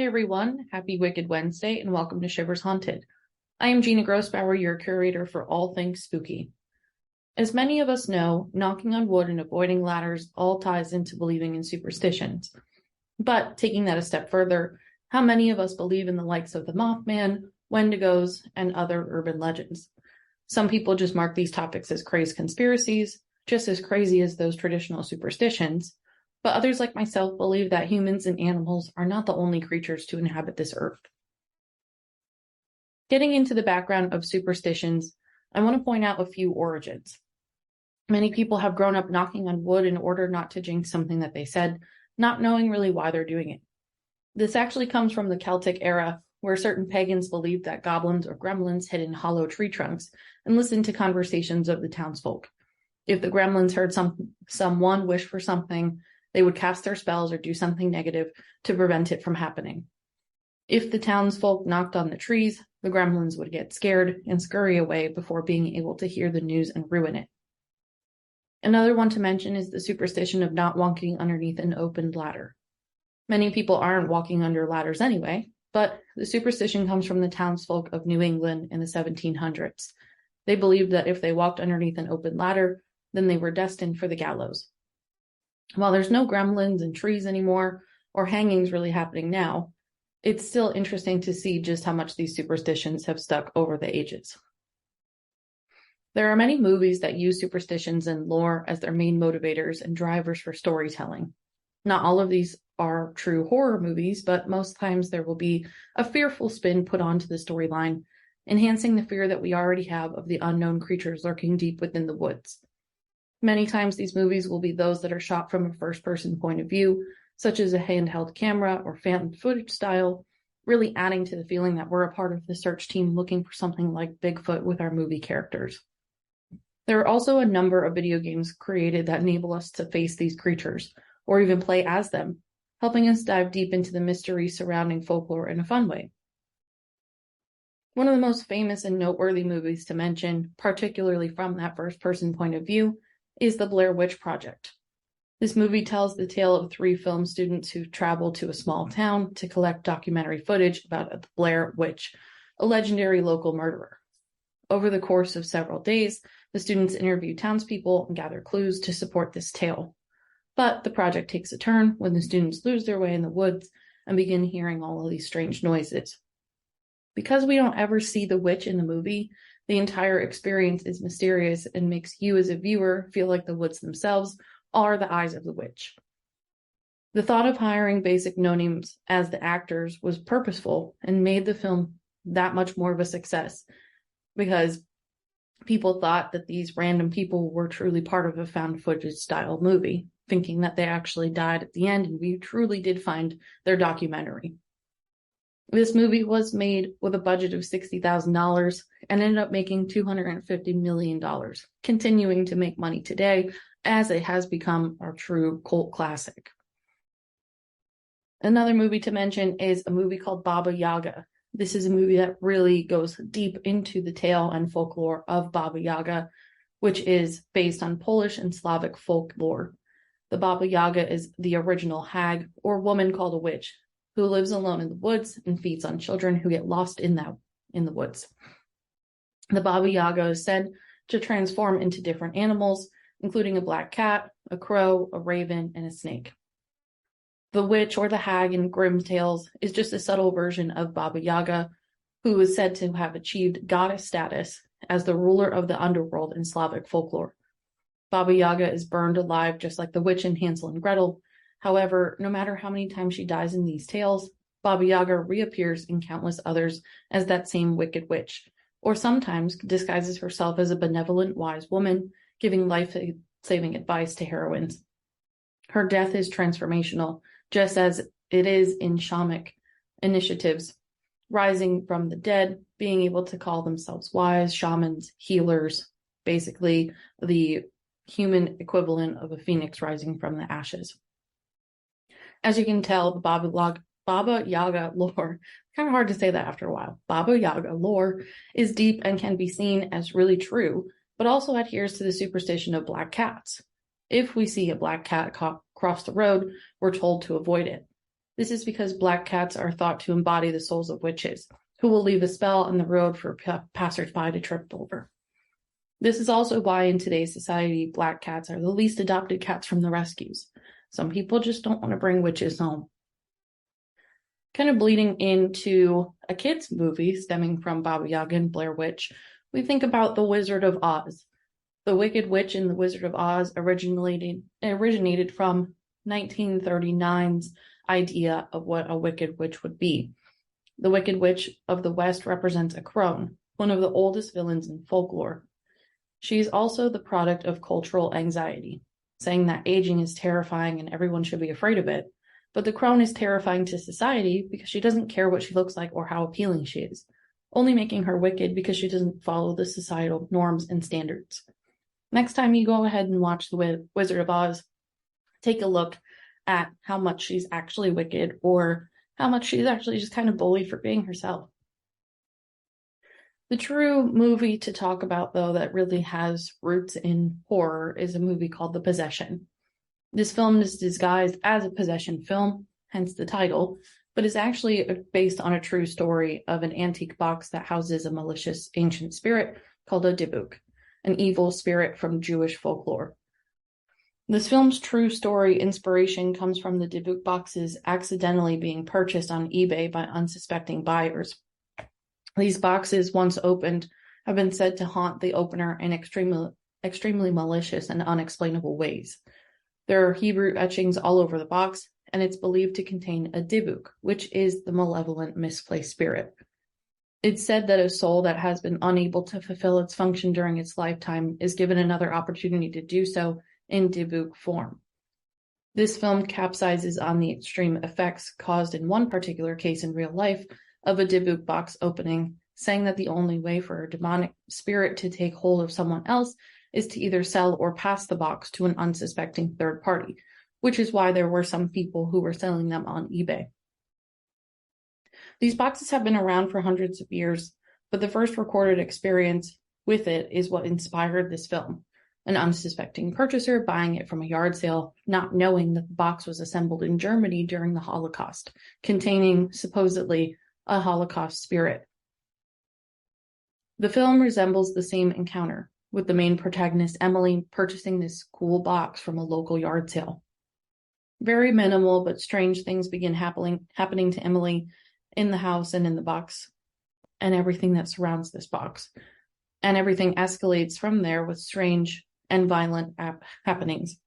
everyone. Happy Wicked Wednesday and welcome to Shivers Haunted. I am Gina Grossbauer, your curator for all things spooky. As many of us know, knocking on wood and avoiding ladders all ties into believing in superstitions. But taking that a step further, how many of us believe in the likes of the Mothman, Wendigos, and other urban legends? Some people just mark these topics as crazed conspiracies, just as crazy as those traditional superstitions. But others like myself believe that humans and animals are not the only creatures to inhabit this earth. Getting into the background of superstitions, I want to point out a few origins. Many people have grown up knocking on wood in order not to jinx something that they said, not knowing really why they're doing it. This actually comes from the Celtic era, where certain pagans believed that goblins or gremlins hid in hollow tree trunks and listened to conversations of the townsfolk. If the gremlins heard someone wish for something, they would cast their spells or do something negative to prevent it from happening. If the townsfolk knocked on the trees, the gremlins would get scared and scurry away before being able to hear the news and ruin it. Another one to mention is the superstition of not walking underneath an opened ladder. Many people aren't walking under ladders anyway, but the superstition comes from the townsfolk of New England in the 1700s. They believed that if they walked underneath an open ladder, then they were destined for the gallows. While there's no gremlins and trees anymore, or hangings really happening now, it's still interesting to see just how much these superstitions have stuck over the ages. There are many movies that use superstitions and lore as their main motivators and drivers for storytelling. Not all of these are true horror movies, but most times there will be a fearful spin put onto the storyline, enhancing the fear that we already have of the unknown creatures lurking deep within the woods. Many times these movies will be those that are shot from a first-person point of view, such as a handheld camera or phantom footage style, really adding to the feeling that we're a part of the search team looking for something like Bigfoot with our movie characters. There are also a number of video games created that enable us to face these creatures, or even play as them, helping us dive deep into the mystery surrounding folklore in a fun way. One of the most famous and noteworthy movies to mention, particularly from that first-person point of view, is The Blair Witch Project. This movie tells the tale of 3 film students who travel to a small town to collect documentary footage about the Blair Witch, a legendary local murderer. Over the course of several days, the students interview townspeople and gather clues to support this tale. But the project takes a turn when the students lose their way in the woods and begin hearing all of these strange noises. Because we don't ever see the witch in the movie, the entire experience is mysterious and makes you as a viewer feel like the woods themselves are the eyes of the witch. The thought of hiring basic no-names as the actors was purposeful and made the film that much more of a success, because people thought that these random people were truly part of a found footage style movie, thinking that they actually died at the end and we truly did find their documentary. This movie was made with a budget of $60,000 and ended up making $250 million, continuing to make money today as it has become a true cult classic. Another movie to mention is a movie called Baba Yaga. This is a movie that really goes deep into the tale and folklore of Baba Yaga, which is based on Polish and Slavic folklore. The Baba Yaga is the original hag or woman called a witch who lives alone in the woods and feeds on children who get lost in the woods. The Baba Yaga is said to transform into different animals, including a black cat, a crow, a raven, and a snake. The witch or the hag in Grimm's tales is just a subtle version of Baba Yaga, who is said to have achieved goddess status as the ruler of the underworld in Slavic folklore. Baba Yaga is burned alive just like the witch in Hansel and Gretel. However, no matter how many times she dies in these tales, Baba Yaga reappears in countless others as that same wicked witch, or sometimes disguises herself as a benevolent, wise woman, giving life-saving advice to heroines. Her death is transformational, just as it is in shamanic initiatives, rising from the dead, being able to call themselves wise, shamans, healers, basically the human equivalent of a phoenix rising from the ashes. As you can tell, the Baba Yaga lore, kind of hard to say that after a while, Baba Yaga lore is deep and can be seen as really true, but also adheres to the superstition of black cats. If we see a black cat cross the road, we're told to avoid it. This is because black cats are thought to embody the souls of witches, who will leave a spell on the road for passersby to trip over. This is also why in today's society, black cats are the least adopted cats from the rescues. Some people just don't want to bring witches home. Kind of bleeding into a kid's movie stemming from Baba Yaga and Blair Witch, we think about The Wizard of Oz. The Wicked Witch in The Wizard of Oz originated from 1939's idea of what a wicked witch would be. The Wicked Witch of the West represents a crone, one of the oldest villains in folklore. She's also the product of cultural anxiety, saying that aging is terrifying and everyone should be afraid of it. But the crone is terrifying to society because she doesn't care what she looks like or how appealing she is, only making her wicked because she doesn't follow the societal norms and standards. Next time you go ahead and watch The Wizard of Oz, take a look at how much she's actually wicked or how much she's actually just kind of bullied for being herself. The true movie to talk about, though, that really has roots in horror is a movie called The Possession. This film is disguised as a possession film, hence the title, but is actually based on a true story of an antique box that houses a malicious ancient spirit called a Dybbuk, an evil spirit from Jewish folklore. This film's true story inspiration comes from the Dybbuk boxes accidentally being purchased on eBay by unsuspecting buyers. These boxes, once opened, have been said to haunt the opener in extremely malicious and unexplainable ways. There are Hebrew etchings all over the box, and it's believed to contain a Dybbuk, which is the malevolent misplaced spirit. It's said that a soul that has been unable to fulfill its function during its lifetime is given another opportunity to do so in Dybbuk form. This film capsizes on the extreme effects caused in one particular case in real life of a Dybbuk box opening, saying that the only way for a demonic spirit to take hold of someone else is to either sell or pass the box to an unsuspecting third party, which is why there were some people who were selling them on eBay. These boxes have been around for hundreds of years, but the first recorded experience with it is what inspired this film. An unsuspecting purchaser buying it from a yard sale, not knowing that the box was assembled in Germany during the Holocaust, containing supposedly a Holocaust spirit. The film resembles the same encounter, with the main protagonist Emily purchasing this cool box from a local yard sale. Very minimal but strange things begin happening to Emily in the house and in the box and everything that surrounds this box. And everything escalates from there with strange and violent happenings.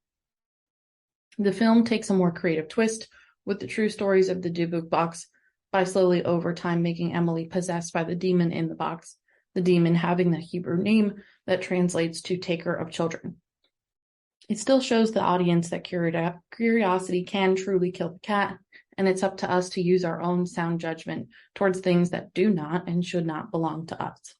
The film takes a more creative twist with the true stories of the Dybbuk box by slowly over time making Emily possessed by the demon in the box, the demon having the Hebrew name that translates to taker of children. It still shows the audience that curiosity can truly kill the cat, and it's up to us to use our own sound judgment towards things that do not and should not belong to us.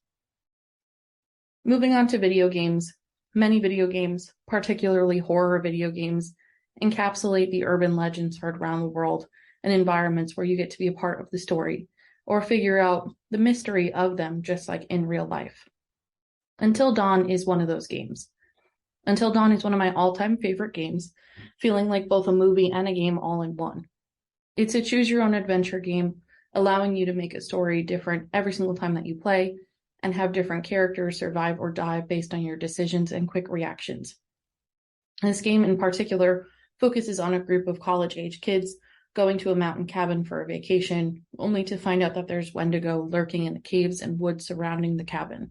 Moving on to video games. Many video games, particularly horror video games, encapsulate the urban legends heard around the world and environments where you get to be a part of the story or figure out the mystery of them just like in real life. Until Dawn is one of those games. Until Dawn is one of my all-time favorite games, feeling like both a movie and a game all in one. It's a choose-your-own-adventure game, allowing you to make a story different every single time that you play, and have different characters survive or die based on your decisions and quick reactions. This game in particular focuses on a group of college-age kids going to a mountain cabin for a vacation, only to find out that there's Wendigo lurking in the caves and woods surrounding the cabin.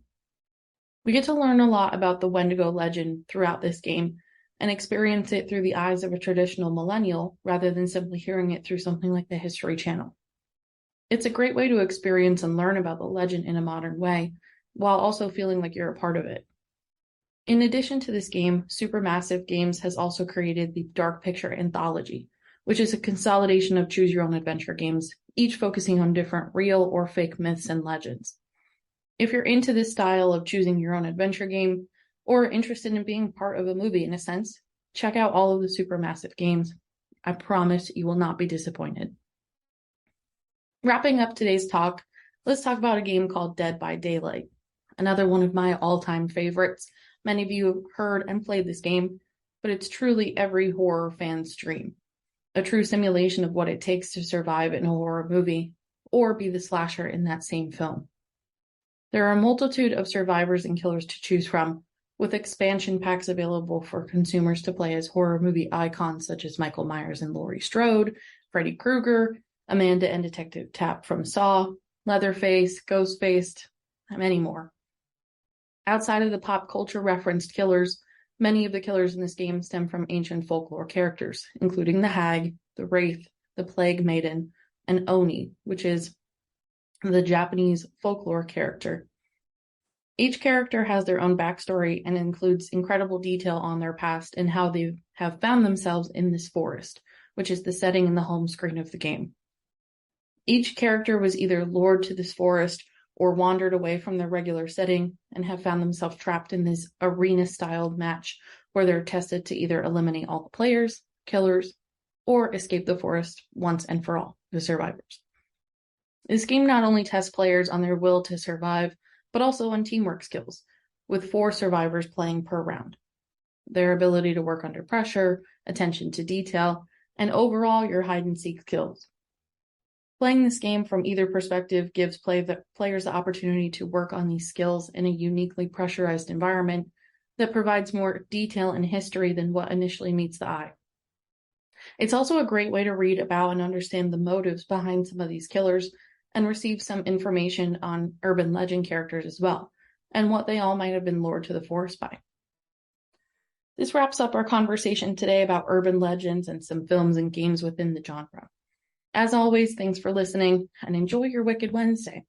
We get to learn a lot about the Wendigo legend throughout this game and experience it through the eyes of a traditional millennial rather than simply hearing it through something like the History Channel. It's a great way to experience and learn about the legend in a modern way, while also feeling like you're a part of it. In addition to this game, Supermassive Games has also created the Dark Picture Anthology, which is a consolidation of choose-your-own-adventure games, each focusing on different real or fake myths and legends. If you're into this style of choosing your own adventure game, or interested in being part of a movie in a sense, check out all of the Supermassive Games. I promise you will not be disappointed. Wrapping up today's talk, let's talk about a game called Dead by Daylight, another one of my all-time favorites. Many of you have heard and played this game, but it's truly every horror fan's dream. a true simulation of what it takes to survive in a horror movie or be the slasher in that same film. There are a multitude of survivors and killers to choose from, with expansion packs available for consumers to play as horror movie icons such as Michael Myers and Laurie Strode, Freddy Krueger, Amanda and Detective Tapp from Saw, Leatherface, Ghostface, and many more. Outside of the pop culture referenced killers, many of the killers in this game stem from ancient folklore characters, including the Hag, the Wraith, the Plague Maiden, and Oni, which is the Japanese folklore character. Each character has their own backstory and includes incredible detail on their past and how they have found themselves in this forest, which is the setting in the home screen of the game. Each character was either lured to this forest or wandered away from their regular setting and have found themselves trapped in this arena-styled match where they're tested to either eliminate all the players, killers, or escape the forest once and for all, the survivors. This game not only tests players on their will to survive, but also on teamwork skills, with 4 survivors playing per round. Their ability to work under pressure, attention to detail, and overall your hide-and-seek skills. Playing this game from either perspective gives players the opportunity to work on these skills in a uniquely pressurized environment that provides more detail and history than what initially meets the eye. It's also a great way to read about and understand the motives behind some of these killers and receive some information on urban legend characters as well, and what they all might have been lured to the forest by. This wraps up our conversation today about urban legends and some films and games within the genre. As always, thanks for listening, and enjoy your Wicked Wednesday.